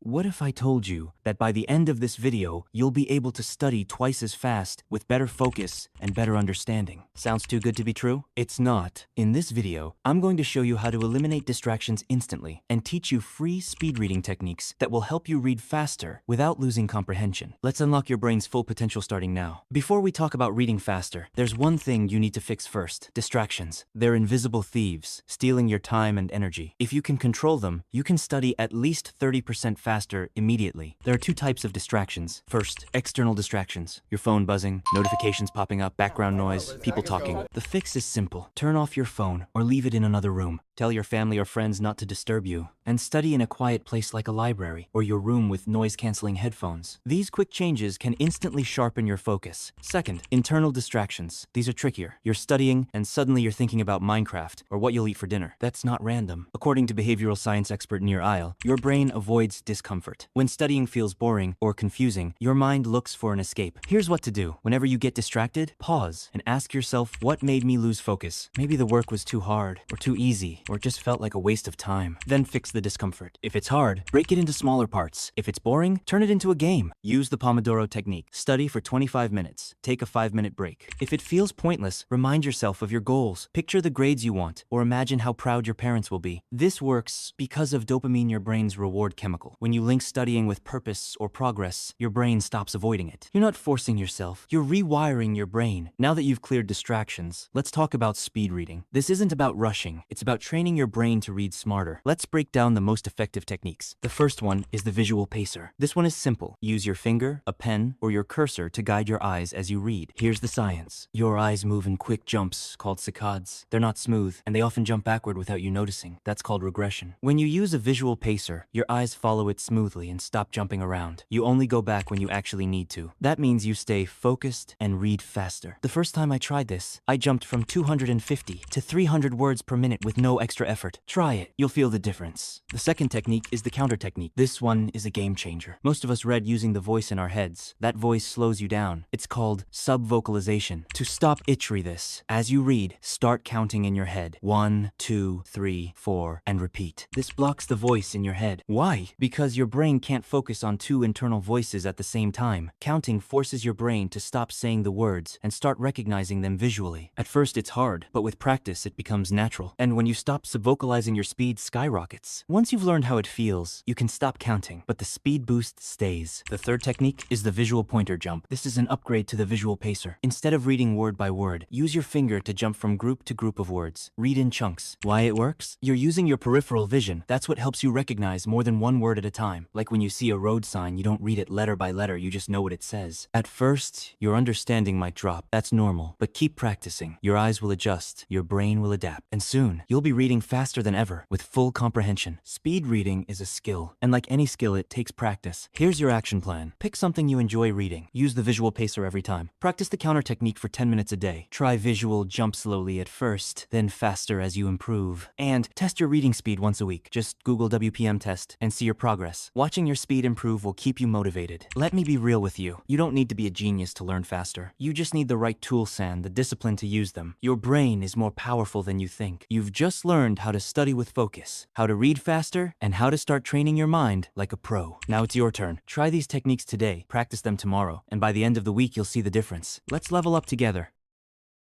What if I told you that by the end of this video, you'll be able to study twice as fast with better focus and better understanding? Sounds too good to be true? It's not. In this video, I'm going to show you how to eliminate distractions instantly and teach you free speed reading techniques that will help you read faster without losing comprehension. Let's unlock your brain's full potential starting now. Before we talk about reading faster, there's one thing you need to fix first: distractions. They're invisible thieves, stealing your time and energy. If you can control them, you can study at least 30% faster immediately. There are two types of distractions. First, external distractions. Your phone buzzing, notifications popping up, background noise, people talking. The fix is simple. Turn off your phone or leave it in another room. Tell your family or friends not to disturb you, and study in a quiet place like a library or your room with noise-canceling headphones. These quick changes can instantly sharpen your focus. Second, internal distractions. These are trickier. You're studying and suddenly you're thinking about Minecraft or what you'll eat for dinner. That's not random. According to behavioral science expert Near Isle, your brain avoids discomfort. When studying feels boring or confusing, your mind looks for an escape. Here's what to do. Whenever you get distracted, pause and ask yourself, what made me lose focus? Maybe the work was too hard or too easy, or it just felt like a waste of time. Then fix the discomfort. If it's hard, break it into smaller parts. If it's boring, turn it into a game. Use the Pomodoro technique. Study for 25 minutes. Take a 5-minute break. If it feels pointless, remind yourself of your goals. Picture the grades you want, or imagine how proud your parents will be. This works because of dopamine, your brain's reward chemical. When you link studying with purpose or progress, your brain stops avoiding it. You're not forcing yourself. You're rewiring your brain. Now that you've cleared distractions, let's talk about speed reading. This isn't about rushing. It's about training your brain to read smarter. Let's break down the most effective techniques. The first one is the visual pacer. This one is simple. Use your finger, a pen, or your cursor to guide your eyes as you read. Here's the science. Your eyes move in quick jumps called saccades. They're not smooth, and they often jump backward without you noticing. That's called regression. When you use a visual pacer, your eyes follow it smoothly and stop jumping around. You only go back when you actually need to. That means you stay focused and read faster. The first time I tried this, I jumped from 250 to 300 words per minute with no extra effort. Try it. You'll feel the difference. The second technique is the counter technique. This one is a game changer. Most of us read using the voice in our heads. That voice slows you down. It's called sub-vocalization. To stop read this, as you read, start counting in your head. 1, 2, 3, 4, and repeat. This blocks the voice in your head. Why? Because your brain can't focus on two internal voices at the same time. Counting forces your brain to stop saying the words and start recognizing them visually. At first it's hard, but with practice it becomes natural. And when you stop vocalizing, your speed skyrockets. Once you've learned how it feels, you can stop counting, but the speed boost stays. The third technique is the visual pointer jump. This is an upgrade to the visual pacer. Instead of reading word by word, use your finger to jump from group to group of words. Read in chunks. Why it works? You're using your peripheral vision. That's what helps you recognize more than one word at a time. Like when you see a road sign, you don't read it letter by letter, you just know what it says. At first, your understanding might drop. That's normal, but keep practicing. Your eyes will adjust, your brain will adapt, and soon, you'll be reading faster than ever with full comprehension. Speed reading is a skill, and like any skill, it takes practice. Here's your action plan. Pick something you enjoy reading. Use the visual pacer every time. Practice the counter technique for 10 minutes a day. Try visual, jump slowly at first, then faster as you improve. And test your reading speed once a week. Just Google WPM test and see your progress. Watching your speed improve will keep you motivated. Let me be real with you. You don't need to be a genius to learn faster. You just need the right tools and the discipline to use them. Your brain is more powerful than you think. You've just learned how to study with focus, how to read faster, and how to start training your mind like a pro. Now it's your turn. Try these techniques today, practice them tomorrow, and by the end of the week you'll see the difference. Let's level up together.